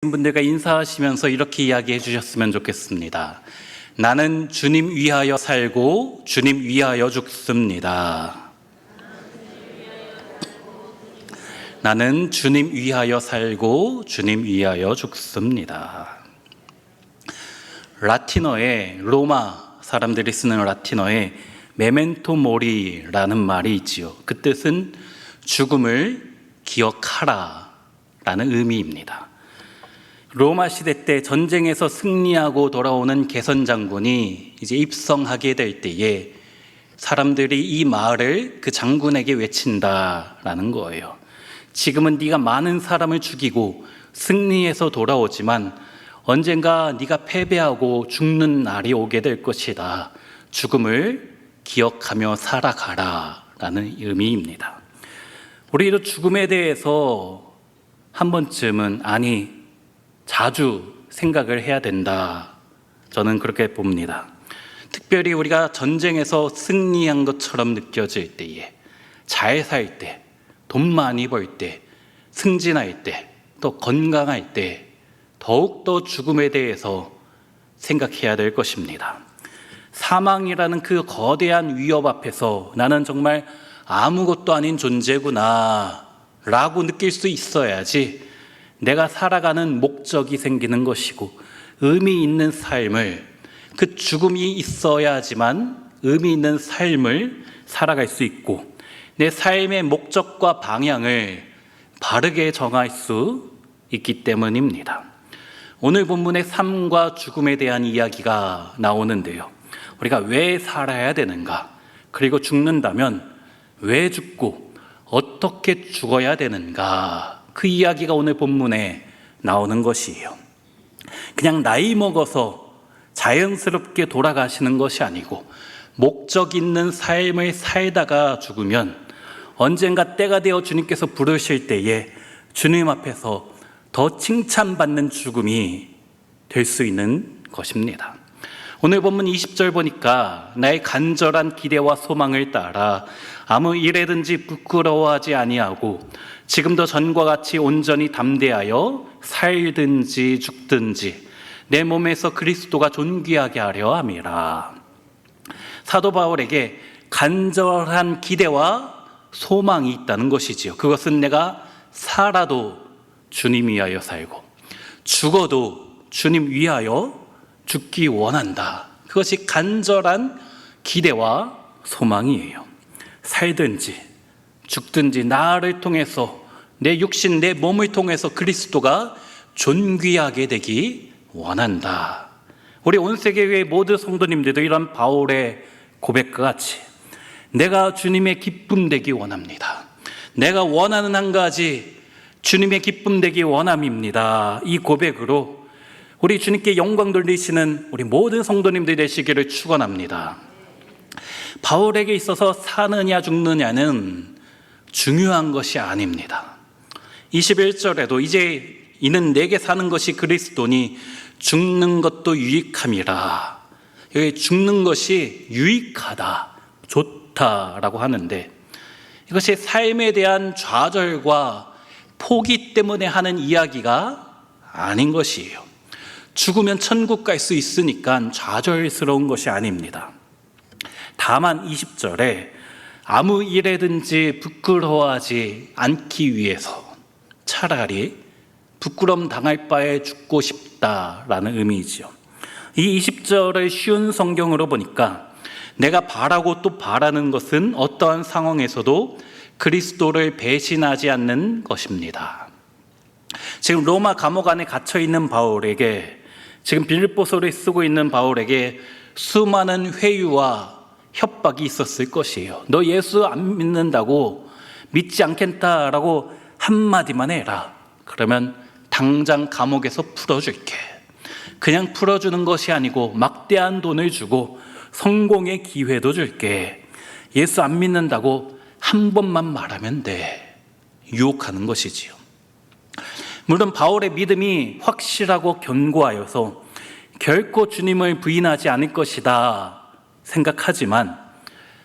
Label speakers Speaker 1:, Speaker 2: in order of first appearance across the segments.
Speaker 1: 분들과 인사하시면서 이렇게 이야기해 주셨으면 좋겠습니다. 나는 주님 위하여 살고 주님 위하여 죽습니다. 나는 주님 위하여 살고 주님 위하여 죽습니다. 라틴어에, 로마 사람들이 쓰는 라틴어에 메멘토 모리라는 말이 있지요. 그 뜻은 죽음을 기억하라 라는 의미입니다. 로마 시대 때 전쟁에서 승리하고 돌아오는 개선 장군이 이제 입성하게 될 때에 사람들이 이 말을 그 장군에게 외친다라는 거예요. 지금은 네가 많은 사람을 죽이고 승리해서 돌아오지만 언젠가 네가 패배하고 죽는 날이 오게 될 것이다. 죽음을 기억하며 살아가라 라는 의미입니다. 우리도 죽음에 대해서 한 번쯤은 자주 생각을 해야 된다. 저는 그렇게 봅니다. 특별히 우리가 전쟁에서 승리한 것처럼 느껴질 때에, 잘 살 때, 돈 많이 벌 때, 승진할 때, 또 건강할 때 더욱더 죽음에 대해서 생각해야 될 것입니다. 사망이라는 그 거대한 위협 앞에서 나는 정말 아무것도 아닌 존재구나 라고 느낄 수 있어야지 내가 살아가는 목적이 생기는 것이고 의미 있는 삶을, 그 죽음이 있어야지만 의미 있는 삶을 살아갈 수 있고 내 삶의 목적과 방향을 바르게 정할 수 있기 때문입니다. 오늘 본문의 삶과 죽음에 대한 이야기가 나오는데요. 우리가 왜 살아야 되는가? 그리고 죽는다면 왜 죽고 어떻게 죽어야 되는가? 그 이야기가 오늘 본문에 나오는 것이에요. 그냥 나이 먹어서 자연스럽게 돌아가시는 것이 아니고 목적 있는 삶을 살다가 죽으면 언젠가 때가 되어 주님께서 부르실 때에 주님 앞에서 더 칭찬받는 죽음이 될 수 있는 것입니다. 오늘 본문 20절 보니까 나의 간절한 기대와 소망을 따라 아무 일에든지 부끄러워하지 아니하고 지금도 전과 같이 온전히 담대하여 살든지 죽든지 내 몸에서 그리스도가 존귀하게 하려 함이라. 사도 바울에게 간절한 기대와 소망이 있다는 것이지요. 그것은 내가 살아도 주님 위하여 살고 죽어도 주님 위하여 죽기 원한다. 그것이 간절한 기대와 소망이에요. 살든지 죽든지 나를 통해서 내 육신, 내 몸을 통해서 그리스도가 존귀하게 되기 원한다. 우리 온 세계의 모든 성도님들도 이런 바울의 고백과 같이 내가 주님의 기쁨 되기 원합니다. 내가 원하는 한 가지 주님의 기쁨 되기 원함입니다. 이 고백으로 우리 주님께 영광 돌리시는 우리 모든 성도님들이 되시기를 축원합니다. 바울에게 있어서 사느냐 죽느냐는 중요한 것이 아닙니다. 21절에도 이제 이는 내게 사는 것이 그리스도니 죽는 것도 유익함이라. 여기 죽는 것이 유익하다, 좋다라고 하는데 이것이 삶에 대한 좌절과 포기 때문에 하는 이야기가 아닌 것이에요. 죽으면 천국 갈 수 있으니까 좌절스러운 것이 아닙니다. 다만 20절에 아무 일에든지 부끄러워하지 않기 위해서 차라리 부끄럼 당할 바에 죽고 싶다라는 의미이지요. 이 20절을 쉬운 성경으로 보니까 내가 바라고 또 바라는 것은 어떠한 상황에서도 그리스도를 배신하지 않는 것입니다. 지금 로마 감옥 안에 갇혀 있는 바울에게, 지금 빌립보서를 쓰고 있는 바울에게 수많은 회유와 협박이 있었을 것이에요. 너 예수 안 믿는다고, 믿지 않겠다라고 한마디만 해라. 그러면 당장 감옥에서 풀어줄게. 그냥 풀어주는 것이 아니고 막대한 돈을 주고 성공의 기회도 줄게. 예수 안 믿는다고 한 번만 말하면 돼. 유혹하는 것이지요. 물론 바울의 믿음이 확실하고 견고하여서 결코 주님을 부인하지 않을 것이다 생각하지만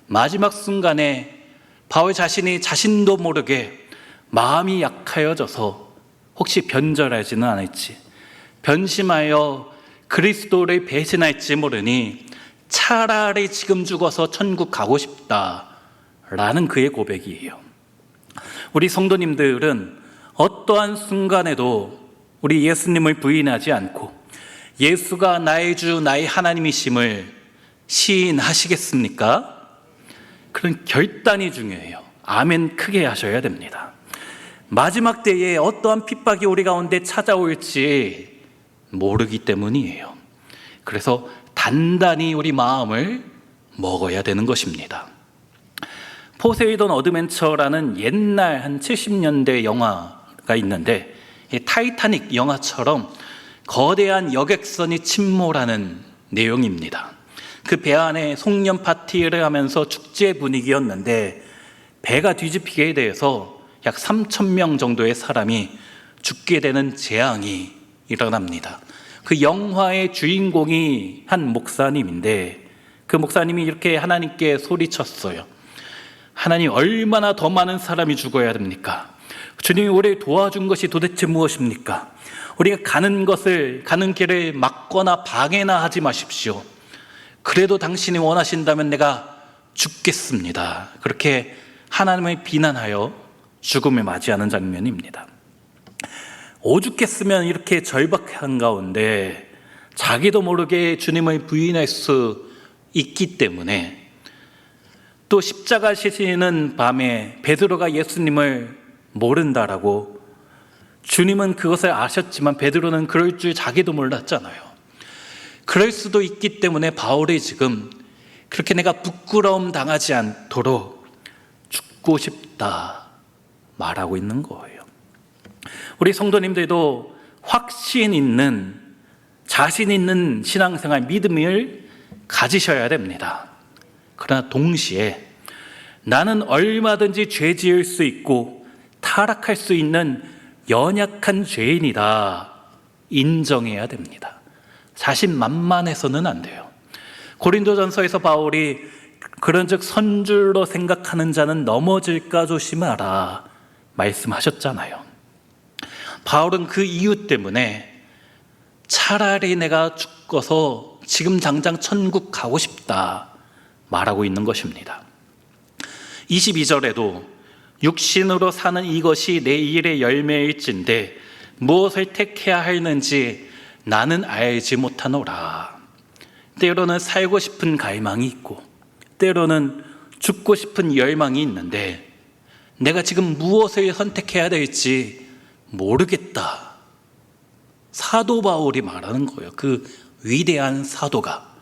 Speaker 1: 마지막 순간에 바울 자신이 자신도 모르게 마음이 약하여져서 혹시 변절하지는 않을지, 변심하여 그리스도를 배신할지 모르니 차라리 지금 죽어서 천국 가고 싶다라는 그의 고백이에요. 우리 성도님들은 어떠한 순간에도 우리 예수님을 부인하지 않고 예수가 나의 주, 나의 하나님이심을 시인하시겠습니까? 그런 결단이 중요해요. 아멘 크게 하셔야 됩니다. 마지막 때에 어떠한 핍박이 우리 가운데 찾아올지 모르기 때문이에요. 그래서 단단히 우리 마음을 먹어야 되는 것입니다. 포세이돈 어드벤처라는 옛날 한 70년대 영화가 있는데 이 타이타닉 영화처럼 거대한 여객선이 침몰하는 내용입니다. 그 배 안에 송년 파티를 하면서 축제 분위기였는데 배가 뒤집히게 돼서 약 3,000명 정도의 사람이 죽게 되는 재앙이 일어납니다. 그 영화의 주인공이 한 목사님인데 그 목사님이 이렇게 하나님께 소리쳤어요. 하나님, 얼마나 더 많은 사람이 죽어야 됩니까? 주님이 우리를 도와준 것이 도대체 무엇입니까? 우리가 가는 길을 막거나 방해나 하지 마십시오. 그래도 당신이 원하신다면 내가 죽겠습니다. 그렇게 하나님을 비난하여 죽음을 맞이하는 장면입니다. 오죽했으면 이렇게 절박한 가운데 자기도 모르게 주님을 부인할 수 있기 때문에 또 십자가 지시는 밤에 베드로가 예수님을 모른다라고, 주님은 그것을 아셨지만 베드로는 그럴 줄 자기도 몰랐잖아요. 그럴 수도 있기 때문에 바울이 지금 그렇게 내가 부끄러움 당하지 않도록 죽고 싶다 말하고 있는 거예요. 우리 성도님들도 확신 있는, 자신 있는 신앙생활, 믿음을 가지셔야 됩니다. 그러나 동시에 나는 얼마든지 죄 지을 수 있고 타락할 수 있는 연약한 죄인이다 인정해야 됩니다. 자신만만해서는 안 돼요. 고린도전서에서 바울이 그런즉 선줄로 생각하는 자는 넘어질까 조심하라 말씀하셨잖아요. 바울은 그 이유 때문에 차라리 내가 죽어서 지금 당장 천국 가고 싶다 말하고 있는 것입니다. 22절에도 육신으로 사는 이것이 내 일의 열매일진데 무엇을 택해야 하는지 나는 알지 못하노라. 때로는 살고 싶은 갈망이 있고 때로는 죽고 싶은 열망이 있는데 내가 지금 무엇을 선택해야 될지 모르겠다. 사도 바울이 말하는 거예요. 그 위대한 사도가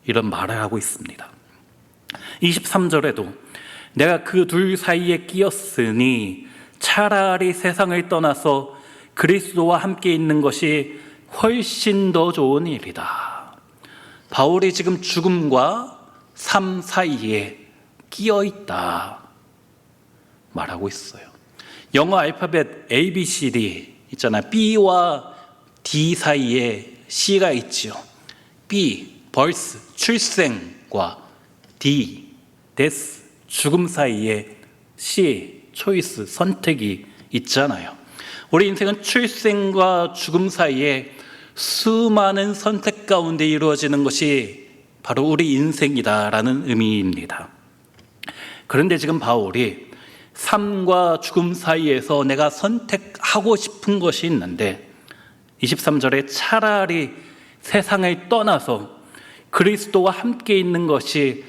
Speaker 1: 이런 말을 하고 있습니다. 23절에도 내가 그 둘 사이에 끼었으니 차라리 세상을 떠나서 그리스도와 함께 있는 것이 훨씬 더 좋은 일이다. 바울이 지금 죽음과 삶 사이에 끼어 있다 말하고 있어요. 영어 알파벳 ABCD 있잖아요. B와 D 사이에 C가 있죠. B, birth, 출생과 D, death, 죽음 사이에 C, choice, 선택이 있잖아요. 우리 인생은 출생과 죽음 사이에 수많은 선택 가운데 이루어지는 것이 바로 우리 인생이다라는 의미입니다. 그런데 지금 바울이 삶과 죽음 사이에서 내가 선택하고 싶은 것이 있는데 23절에 차라리 세상을 떠나서 그리스도와 함께 있는 것이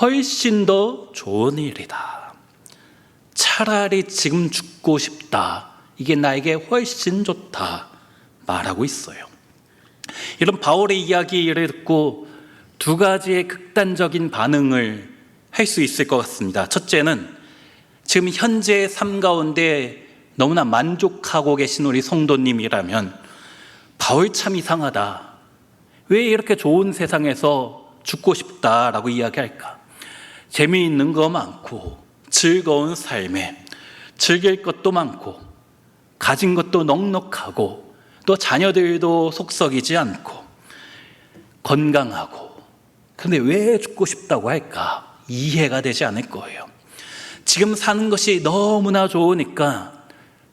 Speaker 1: 훨씬 더 좋은 일이다. 차라리 지금 죽고 싶다. 이게 나에게 훨씬 좋다 말하고 있어요. 이런 바울의 이야기를 듣고 두 가지의 극단적인 반응을 할 수 있을 것 같습니다. 첫째는 지금 현재의 삶 가운데 너무나 만족하고 계신 우리 성도님이라면 바울 참 이상하다. 왜 이렇게 좋은 세상에서 죽고 싶다라고 이야기할까? 재미있는 거 많고 즐거운 삶에 즐길 것도 많고 가진 것도 넉넉하고 또 자녀들도 속썩이지 않고 건강하고, 그런데 왜 죽고 싶다고 할까? 이해가 되지 않을 거예요. 지금 사는 것이 너무나 좋으니까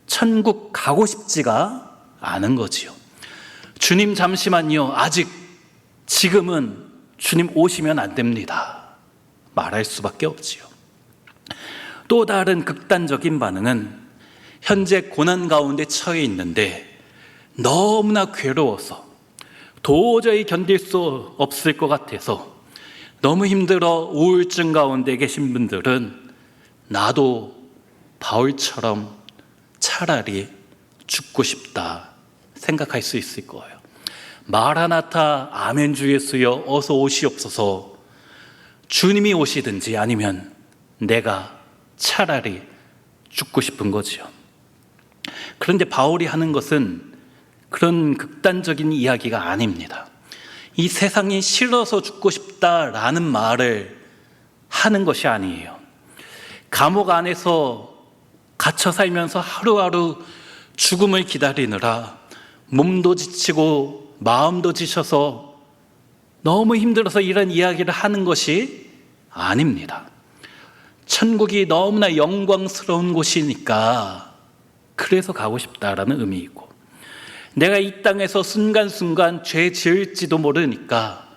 Speaker 1: 천국 가고 싶지가 않은 거지요. 주님 잠시만요. 아직 지금은 주님 오시면 안 됩니다. 말할 수밖에 없지요. 또 다른 극단적인 반응은 현재 고난 가운데 처해 있는데 너무나 괴로워서 도저히 견딜 수 없을 것 같아서 너무 힘들어 우울증 가운데 계신 분들은 나도 바울처럼 차라리 죽고 싶다 생각할 수 있을 거예요. 마라나타 아멘 주 예수여 어서 오시옵소서. 주님이 오시든지 아니면 내가 차라리 죽고 싶은 거지요. 그런데 바울이 하는 것은 그런 극단적인 이야기가 아닙니다. 이 세상이 싫어서 죽고 싶다라는 말을 하는 것이 아니에요. 감옥 안에서 갇혀 살면서 하루하루 죽음을 기다리느라 몸도 지치고 마음도 지쳐서 너무 힘들어서 이런 이야기를 하는 것이 아닙니다. 천국이 너무나 영광스러운 곳이니까 그래서 가고 싶다라는 의미이고, 내가 이 땅에서 순간순간 죄 지을지도 모르니까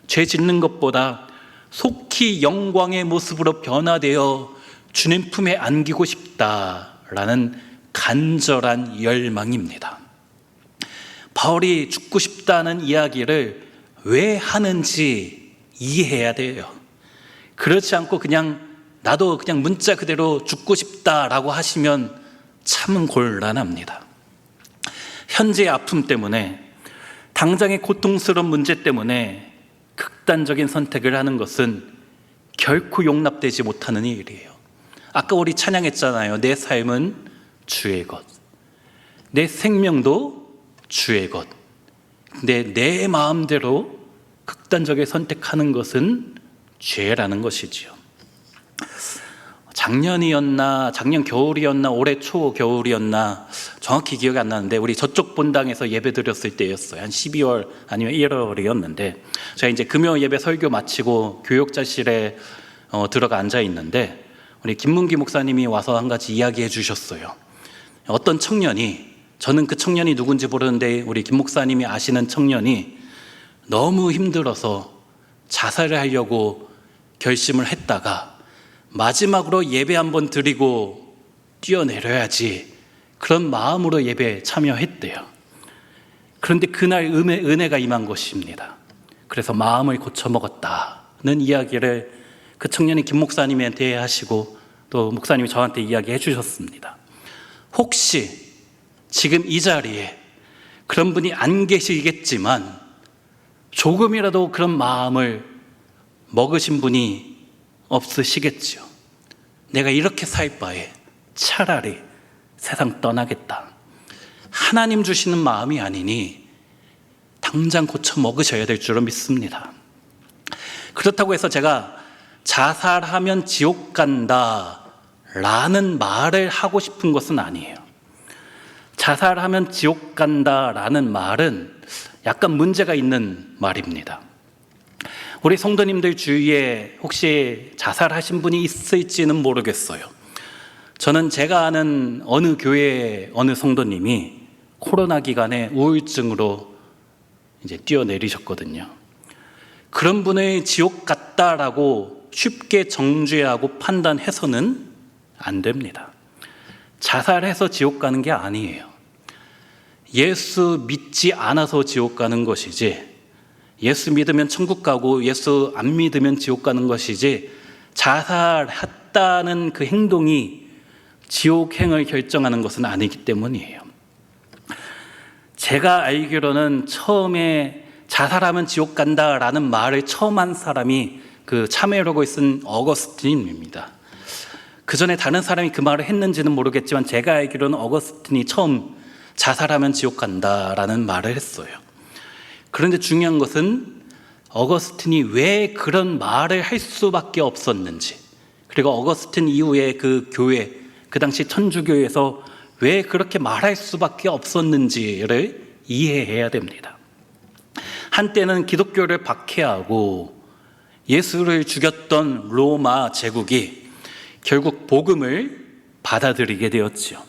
Speaker 1: 죄 짓는 것보다 속히 영광의 모습으로 변화되어 주님 품에 안기고 싶다라는 간절한 열망입니다. 바울이 죽고 싶다는 이야기를 왜 하는지 이해해야 돼요. 그렇지 않고 그냥 나도 그냥 문자 그대로 죽고 싶다라고 하시면 참 곤란합니다. 현재의 아픔 때문에, 당장의 고통스러운 문제 때문에 극단적인 선택을 하는 것은 결코 용납되지 못하는 일이에요. 아까 우리 찬양했잖아요. 내 삶은 주의 것, 내 생명도 주의 것. 근데 내 마음대로 극단적인 선택하는 것은 죄라는 것이지요. 작년 겨울이었나 올해 초 겨울이었나 정확히 기억이 안 나는데 우리 저쪽 본당에서 예배 드렸을 때였어요. 한 12월 아니면 1월이었는데 제가 이제 금요 예배 설교 마치고 교육자실에 들어가 앉아 있는데 우리 김문기 목사님이 와서 한 가지 이야기해 주셨어요. 어떤 청년이, 저는 그 청년이 누군지 모르는데 우리 김 목사님이 아시는 청년이 너무 힘들어서 자살을 하려고 결심을 했다가 마지막으로 예배 한번 드리고 뛰어내려야지 그런 마음으로 예배에 참여했대요. 그런데 그날 은혜가 임한 것입니다. 그래서 마음을 고쳐먹었다는 이야기를 그 청년이 김 목사님한테 하시고 또 목사님이 저한테 이야기해 주셨습니다. 혹시 지금 이 자리에 그런 분이 안 계시겠지만 조금이라도 그런 마음을 먹으신 분이 없으시겠죠. 내가 이렇게 살 바에 차라리 세상 떠나겠다. 하나님 주시는 마음이 아니니 당장 고쳐 먹으셔야 될 줄로 믿습니다. 그렇다고 해서 제가 자살하면 지옥 간다 라는 말을 하고 싶은 것은 아니에요. 자살하면 지옥 간다 라는 말은 약간 문제가 있는 말입니다. 우리 성도님들 주위에 혹시 자살하신 분이 있을지는 모르겠어요. 저는 제가 아는 어느 교회 어느 성도님이 코로나 기간에 우울증으로 이제 뛰어내리셨거든요. 그런 분을 지옥 갔다라고 쉽게 정죄하고 판단해서는 안 됩니다. 자살해서 지옥 가는 게 아니에요. 예수 믿지 않아서 지옥 가는 것이지, 예수 믿으면 천국 가고 예수 안 믿으면 지옥 가는 것이지, 자살했다는 그 행동이 지옥행을 결정하는 것은 아니기 때문이에요. 제가 알기로는 처음에 자살하면 지옥 간다라는 말을 처음 한 사람이 그 참회록을 쓴 어거스틴입니다. 그 전에 다른 사람이 그 말을 했는지는 모르겠지만 제가 알기로는 어거스틴이 처음 자살하면 지옥 간다라는 말을 했어요. 그런데 중요한 것은 어거스틴이 왜 그런 말을 할 수밖에 없었는지, 그리고 어거스틴 이후에 그 교회, 그 당시 천주교에서 왜 그렇게 말할 수밖에 없었는지를 이해해야 됩니다. 한때는 기독교를 박해하고 예수를 죽였던 로마 제국이 결국 복음을 받아들이게 되었지요.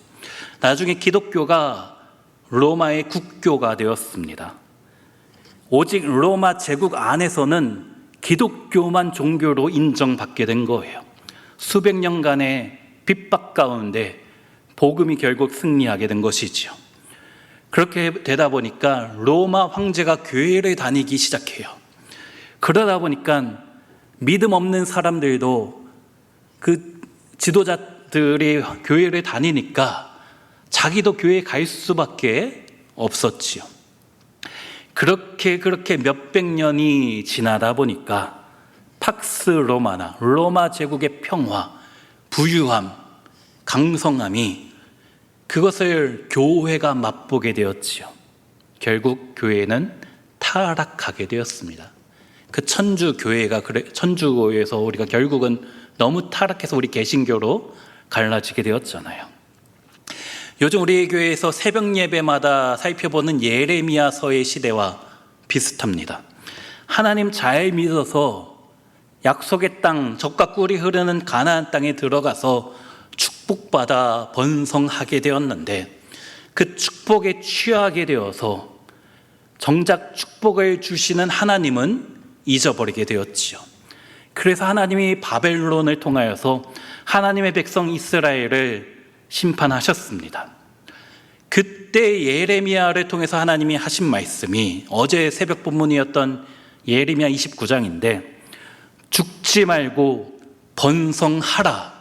Speaker 1: 나중에 기독교가 로마의 국교가 되었습니다. 오직 로마 제국 안에서는 기독교만 종교로 인정받게 된 거예요. 수백 년간의 핍박 가운데 복음이 결국 승리하게 된 것이지요. 그렇게 되다 보니까 로마 황제가 교회를 다니기 시작해요. 그러다 보니까 믿음 없는 사람들도 그 지도자들이 교회를 다니니까 자기도 교회에 갈 수밖에 없었지요. 그렇게 몇백 년이 지나다 보니까 팍스 로마나 로마 제국의 평화, 부유함, 강성함이 그것을 교회가 맛보게 되었지요. 결국 교회는 타락하게 되었습니다. 그 천주교에서 우리가 결국은 너무 타락해서 우리 개신교로 갈라지게 되었잖아요. 요즘 우리 교회에서 새벽 예배마다 살펴보는 예레미야서의 시대와 비슷합니다. 하나님 잘 믿어서 약속의 땅, 젖과 꿀이 흐르는 가나안 땅에 들어가서 축복받아 번성하게 되었는데 그 축복에 취하게 되어서 정작 축복을 주시는 하나님은 잊어버리게 되었지요. 그래서 하나님이 바벨론을 통하여서 하나님의 백성 이스라엘을 심판하셨습니다. 그때 예레미야를 통해서 하나님이 하신 말씀이 어제 새벽 본문이었던 예레미야 29장인데 죽지 말고 번성하라.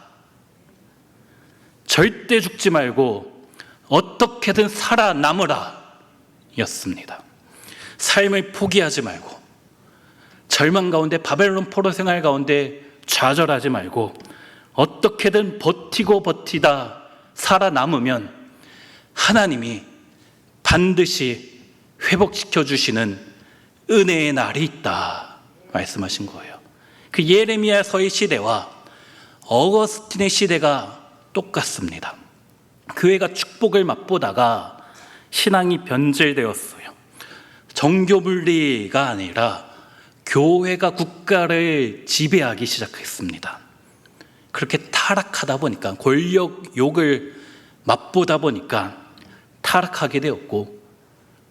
Speaker 1: 절대 죽지 말고 어떻게든 살아남으라 였습니다. 삶을 포기하지 말고 절망 가운데 바벨론 포로 생활 가운데 좌절하지 말고 어떻게든 버티다 살아남으면 하나님이 반드시 회복시켜 주시는 은혜의 날이 있다 말씀하신 거예요. 그 예레미야서의 시대와 어거스틴의 시대가 똑같습니다. 교회가 축복을 맛보다가 신앙이 변질되었어요. 정교 분리가 아니라 교회가 국가를 지배하기 시작했습니다. 그렇게 타락하다 보니까 권력욕을 맛보다 보니까 타락하게 되었고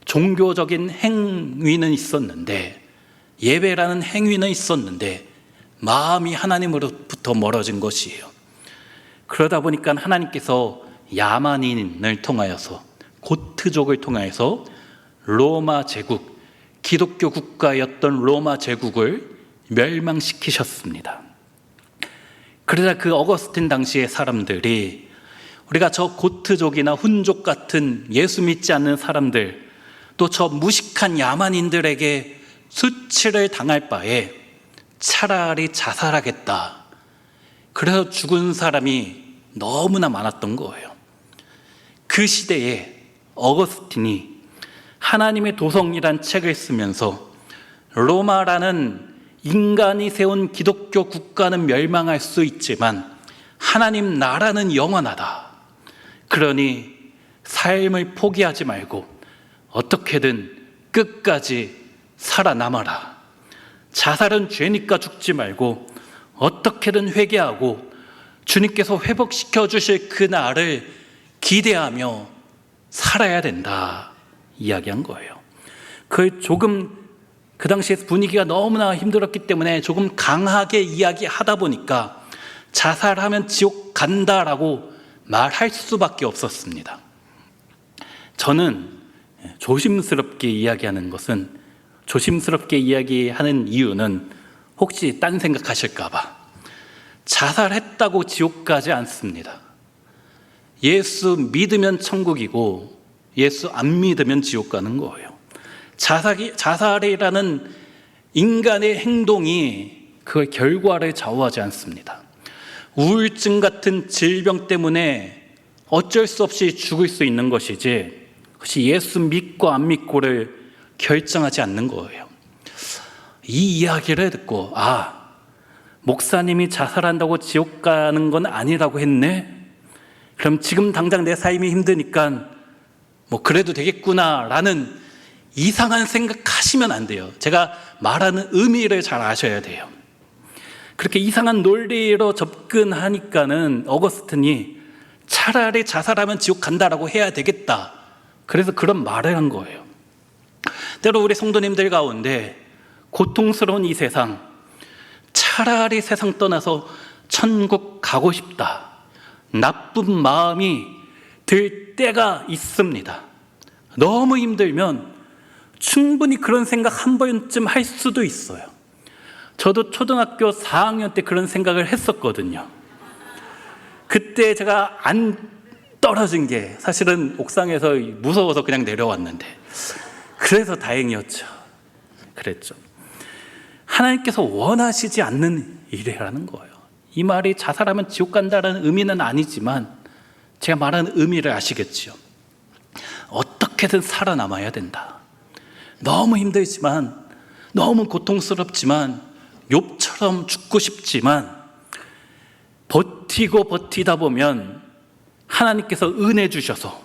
Speaker 1: 종교적인 행위는 있었는데 예배라는 행위는 있었는데 마음이 하나님으로부터 멀어진 것이에요. 그러다 보니까 하나님께서 야만인을 통하여서 고트족을 통하여서 로마 제국, 기독교 국가였던 로마 제국을 멸망시키셨습니다. 그러자 그 어거스틴 당시의 사람들이 우리가 저 고트족이나 훈족 같은 예수 믿지 않는 사람들 또 저 무식한 야만인들에게 수치를 당할 바에 차라리 자살하겠다. 그래서 죽은 사람이 너무나 많았던 거예요. 그 시대에 어거스틴이 하나님의 도성이란 책을 쓰면서 로마라는 인간이 세운 기독교 국가는 멸망할 수 있지만 하나님 나라는 영원하다. 그러니 삶을 포기하지 말고 어떻게든 끝까지 살아남아라. 자살은 죄니까 죽지 말고 어떻게든 회개하고 주님께서 회복시켜 주실 그 날을 기대하며 살아야 된다 이야기한 거예요. 그 당시에 분위기가 너무나 힘들었기 때문에 조금 강하게 이야기하다 보니까 자살하면 지옥 간다라고 말할 수밖에 없었습니다. 저는 조심스럽게 이야기하는 이유는 혹시 딴 생각하실까 봐. 자살했다고 지옥 가지 않습니다. 예수 믿으면 천국이고 예수 안 믿으면 지옥 가는 거예요. 자살이라는 인간의 행동이 그 결과를 좌우하지 않습니다. 우울증 같은 질병 때문에 어쩔 수 없이 죽을 수 있는 것이지 그것이 예수 믿고 안 믿고를 결정하지 않는 거예요. 이 이야기를 듣고 목사님이 자살한다고 지옥 가는 건 아니라고 했네? 그럼 지금 당장 내 삶이 힘드니까 그래도 되겠구나라는 이상한 생각하시면 안 돼요. 제가 말하는 의미를 잘 아셔야 돼요. 그렇게 이상한 논리로 접근하니까는 어거스틴이 차라리 자살하면 지옥 간다라고 해야 되겠다 그래서 그런 말을 한 거예요. 때로 우리 성도님들 가운데 고통스러운 이 세상, 차라리 세상 떠나서 천국 가고 싶다, 나쁜 마음이 들 때가 있습니다. 너무 힘들면 충분히 그런 생각 한 번쯤 할 수도 있어요. 저도 초등학교 4학년 때 그런 생각을 했었거든요. 그때 제가 안 떨어진 게 사실은 옥상에서 무서워서 그냥 내려왔는데, 그래서 다행이었죠. 그랬죠. 하나님께서 원하시지 않는 일이라는 거예요. 이 말이 자살하면 지옥 간다는 의미는 아니지만 제가 말하는 의미를 아시겠지요. 어떻게든 살아남아야 된다. 너무 힘들지만, 너무 고통스럽지만, 욥처럼 죽고 싶지만 버티다 보면 하나님께서 은혜 주셔서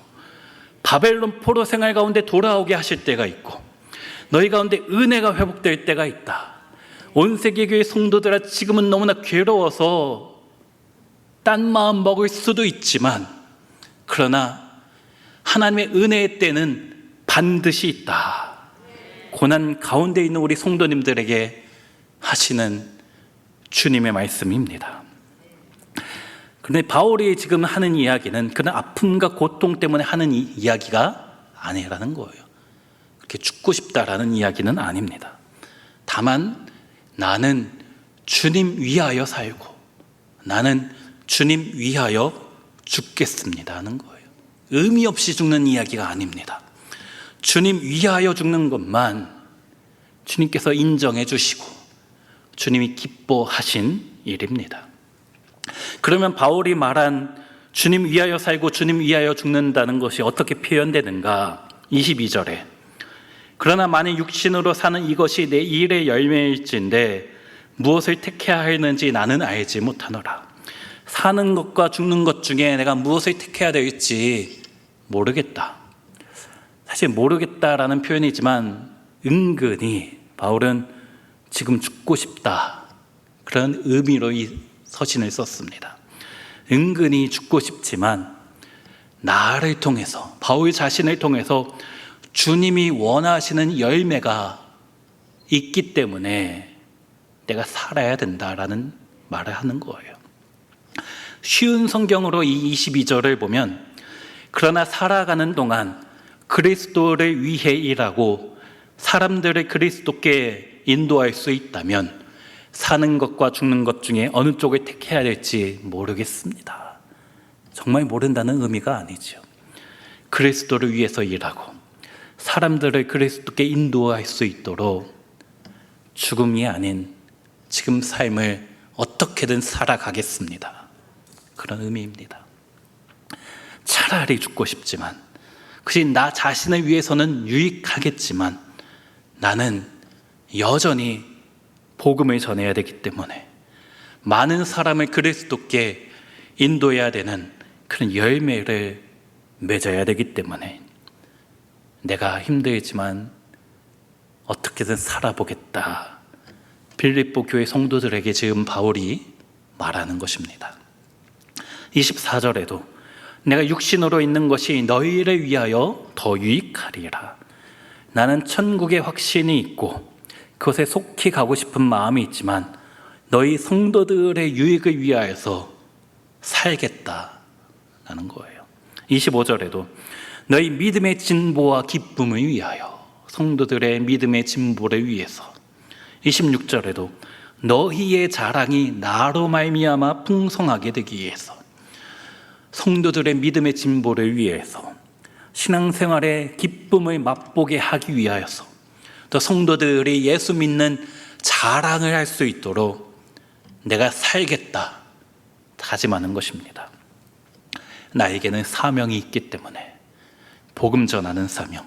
Speaker 1: 바벨론 포로 생활 가운데 돌아오게 하실 때가 있고, 너희 가운데 은혜가 회복될 때가 있다. 온 세계 교회 성도들아, 지금은 너무나 괴로워서 딴 마음 먹을 수도 있지만, 그러나 하나님의 은혜의 때는 반드시 있다. 고난 가운데 있는 우리 성도님들에게 하시는 주님의 말씀입니다. 그런데 바울이 지금 하는 이야기는 그런 아픔과 고통 때문에 하는 이야기가 아니라는 거예요. 그렇게 죽고 싶다라는 이야기는 아닙니다. 다만 나는 주님 위하여 살고, 나는 주님 위하여 죽겠습니다 하는 거예요. 의미 없이 죽는 이야기가 아닙니다. 주님 위하여 죽는 것만 주님께서 인정해 주시고 주님이 기뻐하신 일입니다. 그러면 바울이 말한 주님 위하여 살고 주님 위하여 죽는다는 것이 어떻게 표현되는가? 22절에 그러나 만일 육신으로 사는 이것이 내 일의 열매일진데 무엇을 택해야 하는지 나는 알지 못하노라. 사는 것과 죽는 것 중에 내가 무엇을 택해야 될지 모르겠다. 사실 모르겠다라는 표현이지만 은근히 바울은 지금 죽고 싶다, 그런 의미로 이 서신을 썼습니다. 은근히 죽고 싶지만 나를 통해서, 바울 자신을 통해서 주님이 원하시는 열매가 있기 때문에 내가 살아야 된다라는 말을 하는 거예요. 쉬운 성경으로 이 22절을 보면 그러나 살아가는 동안 그리스도를 위해 일하고 사람들을 그리스도께 인도할 수 있다면 사는 것과 죽는 것 중에 어느 쪽을 택해야 될지 모르겠습니다. 정말 모른다는 의미가 아니죠. 그리스도를 위해서 일하고 사람들을 그리스도께 인도할 수 있도록 죽음이 아닌 지금 삶을 어떻게든 살아가겠습니다. 그런 의미입니다. 차라리 죽고 싶지만, 그것이 나 자신을 위해서는 유익하겠지만 나는 여전히 복음을 전해야 되기 때문에 많은 사람을 그리스도께 인도해야 되는 그런 열매를 맺어야 되기 때문에 내가 힘들지만 어떻게든 살아보겠다. 빌립보 교회 성도들에게 지금 바울이 말하는 것입니다. 24절에도 내가 육신으로 있는 것이 너희를 위하여 더 유익하리라. 나는 천국에 확신이 있고 그것에 속히 가고 싶은 마음이 있지만 너희 성도들의 유익을 위하여서 살겠다라는 거예요. 25절에도 너희 믿음의 진보와 기쁨을 위하여, 성도들의 믿음의 진보를 위해서. 26절에도 너희의 자랑이 나로 말미암아 풍성하게 되기 위해서, 성도들의 믿음의 진보를 위해서, 신앙생활의 기쁨을 맛보게 하기 위하여서, 또 성도들이 예수 믿는 자랑을 할 수 있도록 내가 살겠다 다짐하는 것입니다. 나에게는 사명이 있기 때문에 복음 전하는 사명,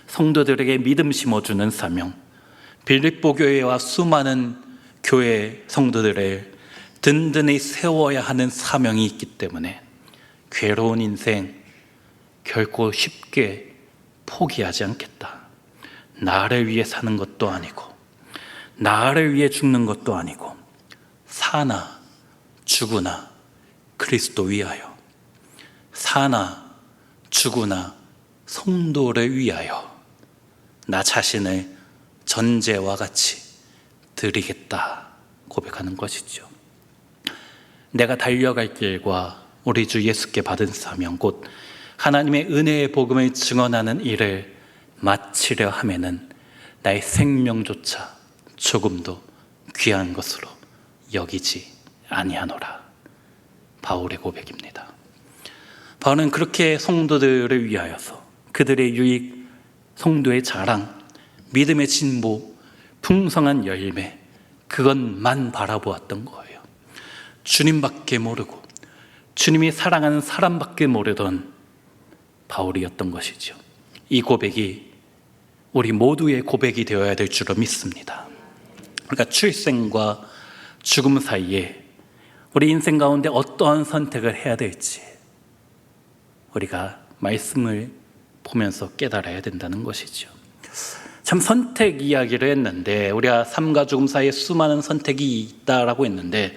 Speaker 1: 성도들에게 믿음 심어주는 사명, 빌립보 교회와 수많은 교회 성도들을 든든히 세워야 하는 사명이 있기 때문에 괴로운 인생 결코 쉽게 포기하지 않겠다. 나를 위해 사는 것도 아니고 나를 위해 죽는 것도 아니고 사나 죽으나 그리스도 위하여, 사나 죽으나 성도를 위하여 나 자신을 전제와 같이 드리겠다 고백하는 것이죠. 내가 달려갈 길과 우리 주 예수께 받은 사명 곧 하나님의 은혜의 복음을 증언하는 일을 마치려 하면은 나의 생명조차 조금도 귀한 것으로 여기지 아니하노라. 바울의 고백입니다. 바울은 그렇게 성도들을 위하여서 그들의 유익, 성도의 자랑, 믿음의 진보, 풍성한 열매, 그것만 바라보았던 거예요. 주님밖에 모르고 주님이 사랑하는 사람밖에 모르던 바울이었던 것이죠. 이 고백이 우리 모두의 고백이 되어야 될 줄로 믿습니다. 그러니까 출생과 죽음 사이에 우리 인생 가운데 어떠한 선택을 해야 될지 우리가 말씀을 보면서 깨달아야 된다는 것이죠. 참 선택 이야기를 했는데 우리가 삶과 죽음 사이에 수많은 선택이 있다라고 했는데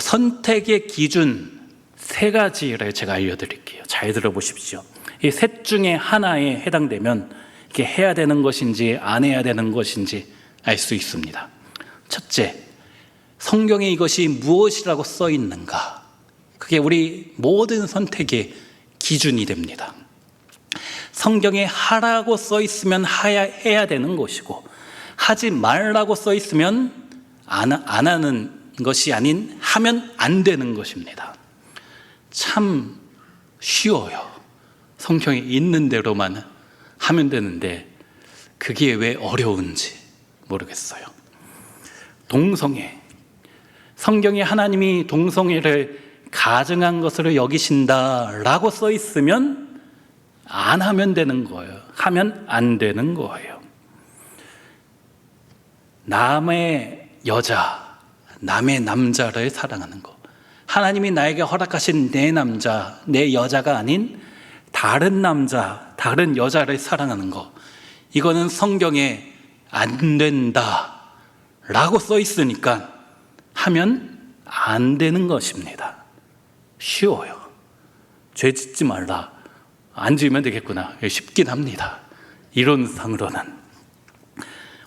Speaker 1: 선택의 기준 3가지를 제가 알려드릴게요. 잘 들어보십시오. 이 셋 중에 하나에 해당되면 이게 해야 되는 것인지 안 해야 되는 것인지 알 수 있습니다. 첫째, 성경에 이것이 무엇이라고 써 있는가? 그게 우리 모든 선택의 기준이 됩니다. 성경에 하라고 써 있으면 해야 되는 것이고 하지 말라고 써 있으면 안 하는 것이 아닌 하면 안 되는 것입니다. 참 쉬워요. 성경에 있는 대로만 하면 되는데 그게 왜 어려운지 모르겠어요. 동성애. 성경에 하나님이 동성애를 가증한 것으로 여기신다라고 써 있으면 안 하면 되는 거예요. 하면 안 되는 거예요. 남의 여자, 남의 남자를 사랑하는 것. 하나님이 나에게 허락하신 내 남자, 내 여자가 아닌 다른 남자, 다른 여자를 사랑하는 것. 이거는 성경에 안 된다 라고 써 있으니까 하면 안 되는 것입니다. 쉬워요. 죄 짓지 말라. 안 지으면 되겠구나. 쉽긴 합니다. 이론상으로는.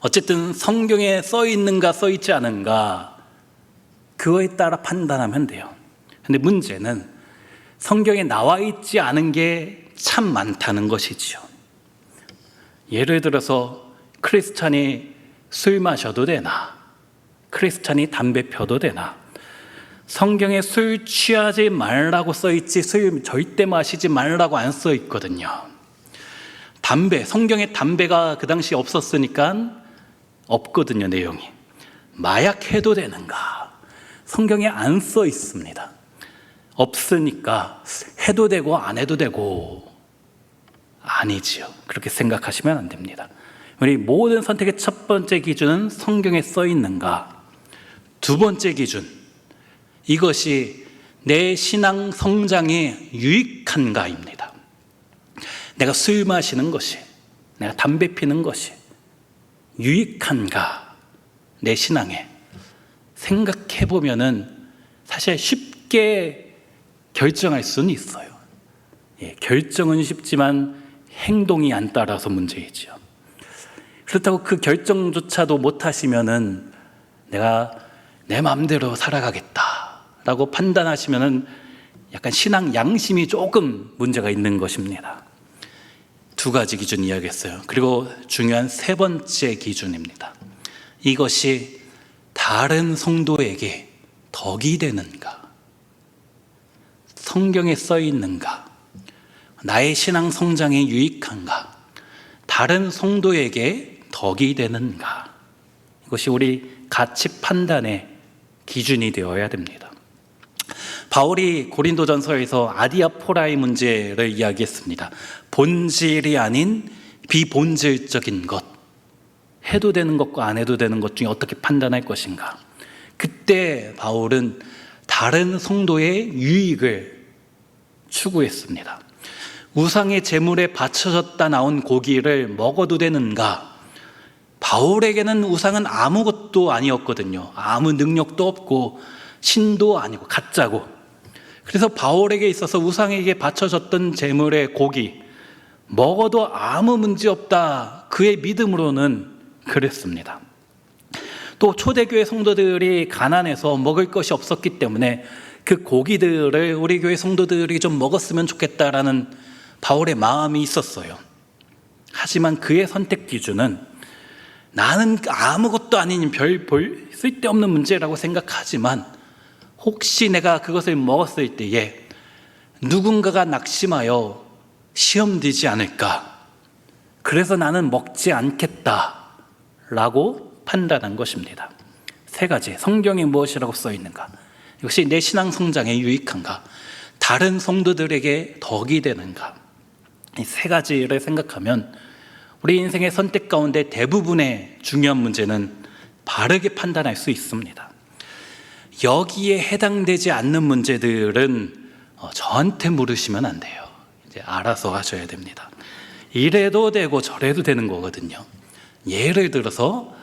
Speaker 1: 어쨌든 성경에 써 있는가 써 있지 않은가 그거에 따라 판단하면 돼요. 근데 문제는 성경에 나와 있지 않은 게 참 많다는 것이죠. 예를 들어서 크리스찬이 술 마셔도 되나? 크리스찬이 담배 펴도 되나? 성경에 술 취하지 말라고 써 있지 술 절대 마시지 말라고 안 써 있거든요. 담배, 성경에 담배가 그 당시 없었으니까 없거든요, 내용이. 마약 해도 되는가? 성경에 안 써 있습니다. 없으니까 해도 되고 안 해도 되고 아니지요. 그렇게 생각하시면 안 됩니다. 우리 모든 선택의 첫 번째 기준은 성경에 써 있는가? 두 번째 기준, 이것이 내 신앙 성장에 유익한가입니다. 내가 술 마시는 것이, 내가 담배 피는 것이 유익한가? 내 신앙에 생각해 보면은 사실 쉽게 결정할 수는 있어요. 결정은 쉽지만 행동이 안 따라서 문제이죠. 그렇다고 그 결정조차도 못 하시면은 내가 내 마음대로 살아가겠다라고 판단하시면은 약간 신앙 양심이 조금 문제가 있는 것입니다. 2가지 기준 이야기했어요. 그리고 중요한 3번째 기준입니다. 이것이 다른 성도에게 덕이 되는가? 성경에 써 있는가? 나의 신앙 성장에 유익한가? 다른 성도에게 덕이 되는가? 이것이 우리 가치 판단의 기준이 되어야 됩니다. 바울이 고린도전서에서 아디아포라의 문제를 이야기했습니다. 본질이 아닌 비본질적인 것, 해도 되는 것과 안 해도 되는 것 중에 어떻게 판단할 것인가? 그때 바울은 다른 성도의 유익을 추구했습니다. 우상의 제물에 바쳐졌다 나온 고기를 먹어도 되는가? 바울에게는 우상은 아무것도 아니었거든요. 아무 능력도 없고 신도 아니고 가짜고. 그래서 바울에게 있어서 우상에게 바쳐졌던 제물의 고기, 먹어도 아무 문제 없다. 그의 믿음으로는 그랬습니다. 또 초대교회 성도들이 가난해서 먹을 것이 없었기 때문에 그 고기들을 우리 교회 성도들이 좀 먹었으면 좋겠다라는 바울의 마음이 있었어요. 하지만 그의 선택 기준은 나는 아무것도 아닌 별 쓸데없는 문제라고 생각하지만 혹시 내가 그것을 먹었을 때에 누군가가 낙심하여 시험 들지 않을까, 그래서 나는 먹지 않겠다라고 판단한 것입니다. 세 가지, 성경에 무엇이라고 써 있는가, 이것이 내 신앙 성장에 유익한가, 다른 성도들에게 덕이 되는가, 이 세 가지를 생각하면 우리 인생의 선택 가운데 대부분의 중요한 문제는 바르게 판단할 수 있습니다. 여기에 해당되지 않는 문제들은 저한테 물으시면 안 돼요. 이제 알아서 하셔야 됩니다. 이래도 되고 저래도 되는 거거든요. 예를 들어서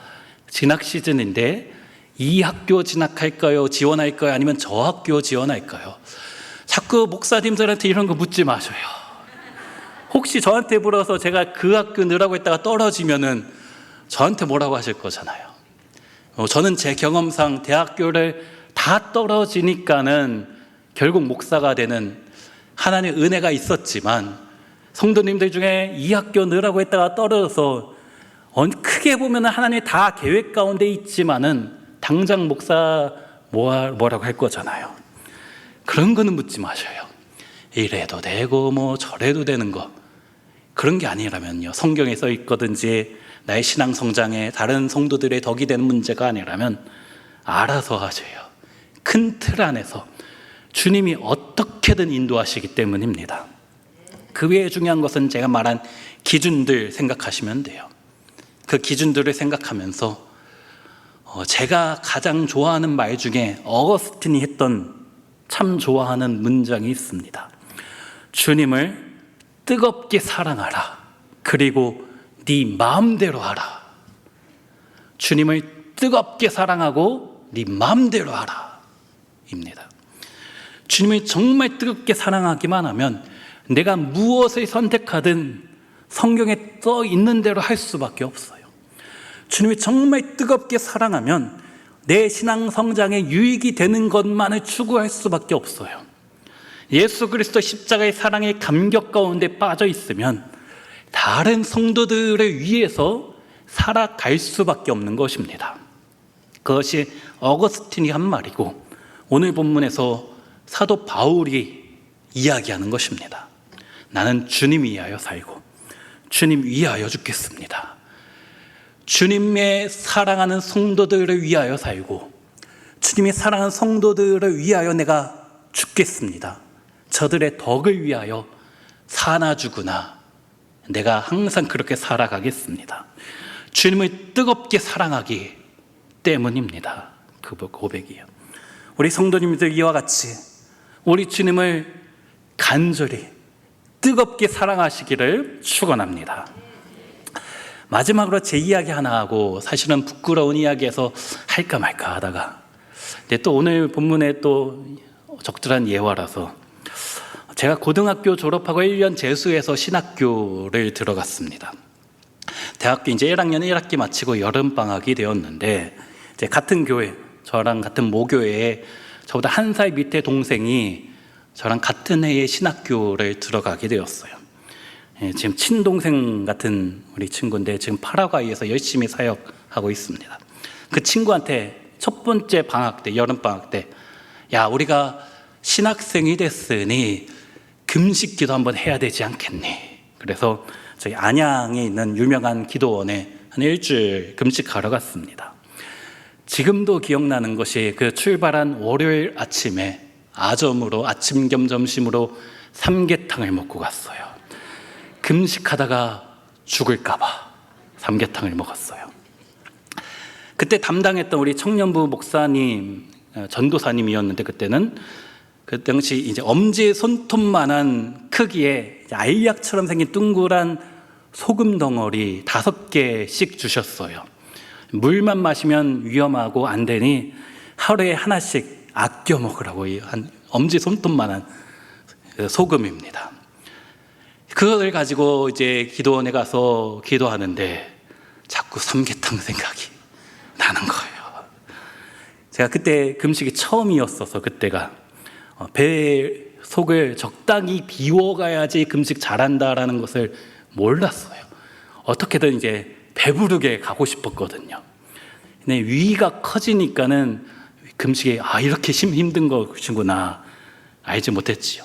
Speaker 1: 진학 시즌인데 이 학교 진학할까요? 지원할까요? 아니면 저 학교 지원할까요? 자꾸 목사님들한테 이런 거 묻지 마셔요. 혹시 저한테 물어서 제가 그 학교 넣으라고 했다가 떨어지면은 저한테 뭐라고 하실 거잖아요. 저는 제 경험상 대학교를 다 떨어지니까는 결국 목사가 되는 하나님의 은혜가 있었지만, 성도님들 중에 이 학교 넣으라고 했다가 떨어져서 크게 보면 하나님이 다 계획 가운데 있지만은 당장 목사 뭐라고 할 거잖아요. 그런 거는 묻지 마셔요. 이래도 되고 뭐 저래도 되는 거, 그런 게 아니라면요, 성경에 써 있거든지 나의 신앙 성장에 다른 성도들의 덕이 되는 문제가 아니라면 알아서 하세요. 큰 틀 안에서 주님이 어떻게든 인도하시기 때문입니다. 그 외에 중요한 것은 제가 말한 기준들 생각하시면 돼요. 그 기준들을 생각하면서 제가 가장 좋아하는 말 중에 어거스틴이 했던 참 좋아하는 문장이 있습니다. 주님을 뜨겁게 사랑하라. 그리고 네 마음대로 하라. 주님을 뜨겁게 사랑하고 네 마음대로 하라 입니다. 주님을 정말 뜨겁게 사랑하기만 하면 내가 무엇을 선택하든 성경에 써 있는 대로 할 수밖에 없어요. 주님을 정말 뜨겁게 사랑하면 내 신앙 성장에 유익이 되는 것만을 추구할 수밖에 없어요. 예수 그리스도 십자가의 사랑의 감격 가운데 빠져 있으면 다른 성도들을 위해서 살아갈 수밖에 없는 것입니다. 그것이 어거스틴이 한 말이고 오늘 본문에서 사도 바울이 이야기하는 것입니다. 나는 주님 위하여 살고 주님 위하여 죽겠습니다. 주님의 사랑하는 성도들을 위하여 살고 주님이 사랑하는 성도들을 위하여 내가 죽겠습니다. 저들의 덕을 위하여 사나 죽으나 내가 항상 그렇게 살아가겠습니다. 주님을 뜨겁게 사랑하기 때문입니다. 그 고백이요. 우리 성도님들 이와 같이 우리 주님을 간절히 뜨겁게 사랑하시기를 축원합니다. 마지막으로 제 이야기 하나 하고, 사실은 부끄러운 이야기에서 할까 말까 하다가 근데 또 오늘 본문에 또 적절한 예화라서, 제가 고등학교 졸업하고 1년 재수해서 신학교를 들어갔습니다. 대학교 이제 1학년 1학기 마치고 여름방학이 되었는데, 이제 같은 교회, 저랑 같은 모교회에 저보다 1살 밑에 동생이 저랑 같은 해에 신학교를 들어가게 되었어요. 지금 친동생 같은 우리 친구인데 지금 파라과이에서 열심히 사역하고 있습니다. 그 친구한테 첫 번째 방학 때, 여름방학 때, 야, 우리가 신학생이 됐으니 금식기도 한번 해야 되지 않겠니? 그래서 저희 안양에 있는 유명한 기도원에 한 일주일 금식하러 갔습니다. 지금도 기억나는 것이 그 출발한 월요일 아침에 아점으로 아침 겸 점심으로 삼계탕을 먹고 갔어요. 금식하다가 죽을까 봐 삼계탕을 먹었어요. 그때 담당했던 우리 청년부 목사님, 전도사님이었는데, 그 당시 이제 엄지 손톱만한 크기의 알약처럼 생긴 둥그란 소금 덩어리 5개씩 주셨어요. 물만 마시면 위험하고 안 되니 하루에 하나씩 아껴 먹으라고, 한 엄지 손톱만한 소금입니다. 그걸 가지고 이제 기도원에 가서 기도하는데 자꾸 삼계탕 생각이 나는 거예요. 제가 그때 금식이 처음이었어서 그때가 배 속을 적당히 비워가야지 금식 잘한다라는 것을 몰랐어요. 어떻게든 이제 배부르게 가고 싶었거든요. 근데 위가 커지니까는 금식이 이렇게 힘든 것이구나 알지 못했지요.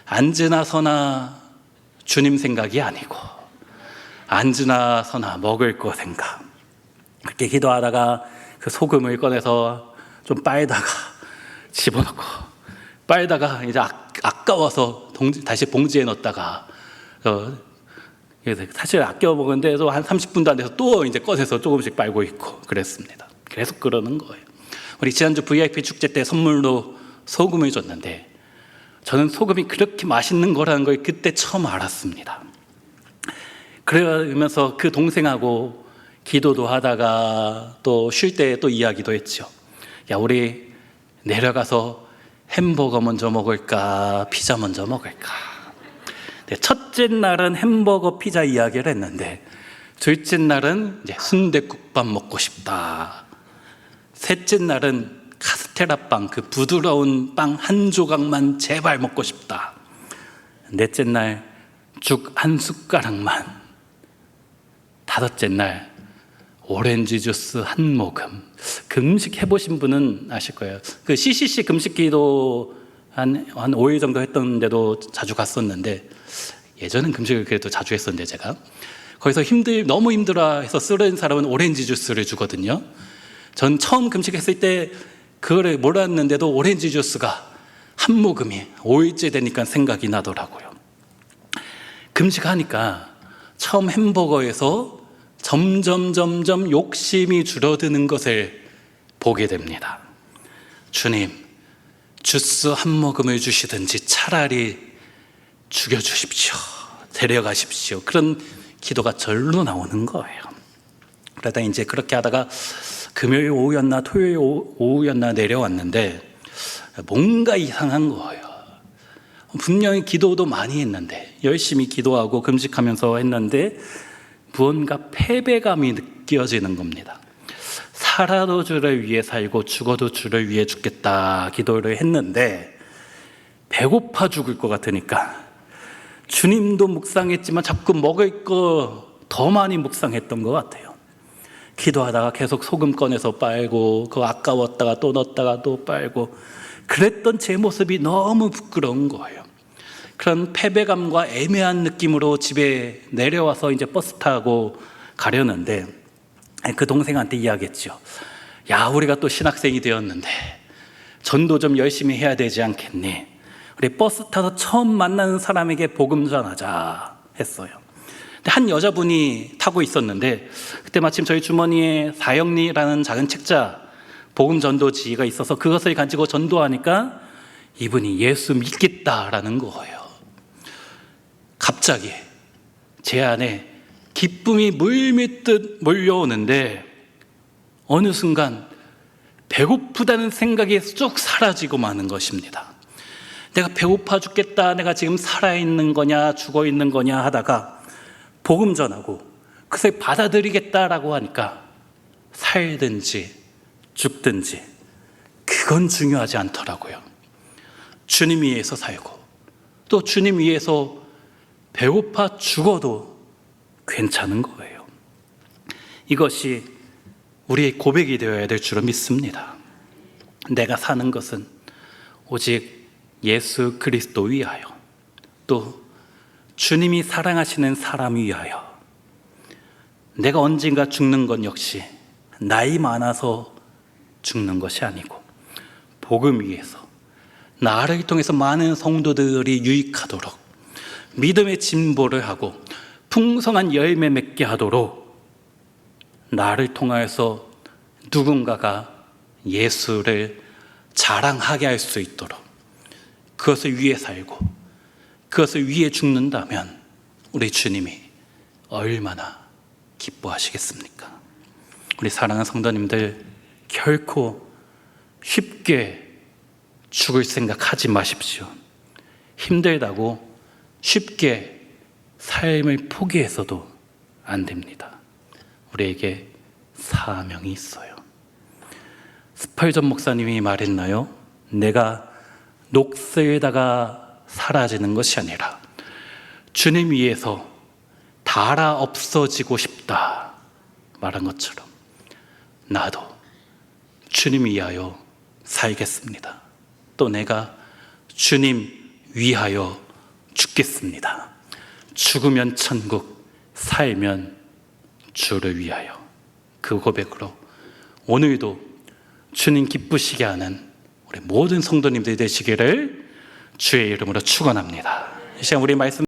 Speaker 1: 앉으나 서나 주님 생각이 아니고 앉으나 서나 먹을 거 생각. 그렇게 기도하다가 그 소금을 꺼내서 좀 빨다가 집어넣고 빨다가 이제 아까워서 다시 봉지에 넣었다가 사실 아껴 먹었는데 또 한 30분도 안 돼서 또 이제 꺼내서 조금씩 빨고 있고 그랬습니다. 계속 그러는 거예요. 우리 지난주 VIP 축제 때 선물로 소금을 줬는데 저는 소금이 그렇게 맛있는 거라는 걸 그때 처음 알았습니다. 그러면서 그 동생하고 기도도 하다가 또 쉴 때 또 이야기도 했죠. 야, 우리 내려가서 햄버거 먼저 먹을까 피자 먼저 먹을까. 첫째 날은 햄버거 피자 이야기를 했는데 둘째 날은 이제 순댓국밥 먹고 싶다. 셋째 날은 카스테라 빵, 그 부드러운 빵 한 조각만 제발 먹고 싶다. 넷째 날 죽 한 숟가락만. 다섯째 날 오렌지 주스 한 모금. 금식 해보신 분은 아실 거예요. 그 CCC 금식 기도 한 5일 정도 했던데도 자주 갔었는데 예전엔 금식을 그래도 자주 했었는데 제가 거기서 너무 힘들어해서 쓰러진 사람은 오렌지 주스를 주거든요. 전 처음 금식했을 때 그거를 몰랐는데도 오렌지 주스가 한 모금이 5일째 되니까 생각이 나더라고요. 금식하니까 처음 햄버거에서 점점 욕심이 줄어드는 것을 보게 됩니다. 주님, 주스 한 모금을 주시든지 차라리 죽여주십시오. 데려가십시오. 그런 기도가 절로 나오는 거예요. 그러다 이제 그렇게 하다가 금요일 오후였나 토요일 오후였나 내려왔는데 뭔가 이상한 거예요. 분명히 기도도 많이 했는데 열심히 기도하고 금식하면서 했는데 무언가 패배감이 느껴지는 겁니다. 살아도 주를 위해 살고 죽어도 주를 위해 죽겠다 기도를 했는데 배고파 죽을 것 같으니까 주님도 묵상했지만 자꾸 먹을 거 더 많이 묵상했던 것 같아요. 기도하다가 계속 소금 꺼내서 빨고 그거 아까웠다가 또 넣었다가 또 빨고 그랬던 제 모습이 너무 부끄러운 거예요. 그런 패배감과 애매한 느낌으로 집에 내려와서 이제 버스 타고 가려는데 그 동생한테 이야기했죠. 야, 우리가 또 신학생이 되었는데 전도 좀 열심히 해야 되지 않겠니? 우리 버스 타서 처음 만나는 사람에게 복음 전하자 했어요. 근데 한 여자분이 타고 있었는데 그때 마침 저희 주머니에 사형리라는 작은 책자 복음 전도지가 있어서 그것을 가지고 전도하니까 이분이 예수 믿겠다라는 거예요. 갑자기 제 안에 기쁨이 물밀듯 몰려오는데 어느 순간 배고프다는 생각이 쑥 사라지고 마는 것입니다. 내가 배고파 죽겠다, 내가 지금 살아있는 거냐 죽어 있는 거냐 하다가 복음 전하고 그것을 받아들이겠다라고 하니까 살든지 죽든지 그건 중요하지 않더라고요. 주님 위해서 살고 또 주님 위해서 배고파 죽어도 괜찮은 거예요. 이것이 우리의 고백이 되어야 될 줄로 믿습니다. 내가 사는 것은 오직 예수 그리스도 위하여 또 주님이 사랑하시는 사람 위하여 내가 언젠가 죽는 건 역시 나이 많아서 죽는 것이 아니고 복음 위해서 나를 통해서 많은 성도들이 유익하도록 믿음의 진보를 하고 풍성한 열매 맺게 하도록 나를 통하여서 누군가가 예수를 자랑하게 할 수 있도록 그것을 위해 살고 그것을 위해 죽는다면 우리 주님이 얼마나 기뻐하시겠습니까? 우리 사랑하는 성도님들 결코 쉽게 죽을 생각하지 마십시오. 힘들다고 쉽게 삶을 포기해서도 안 됩니다. 우리에게 사명이 있어요. 스펄전 목사님이 말했나요? 내가 녹슬다가 사라지는 것이 아니라 주님 위해서 닳아 없어지고 싶다 말한 것처럼 나도 주님 위하여 살겠습니다. 또 내가 주님 위하여 죽겠습니다. 죽으면 천국, 살면 주를 위하여. 그 고백으로 오늘도 주님 기쁘시게 하는 우리 모든 성도님들 되시기를 주의 이름으로 축원합니다. 이 시간 우리 말씀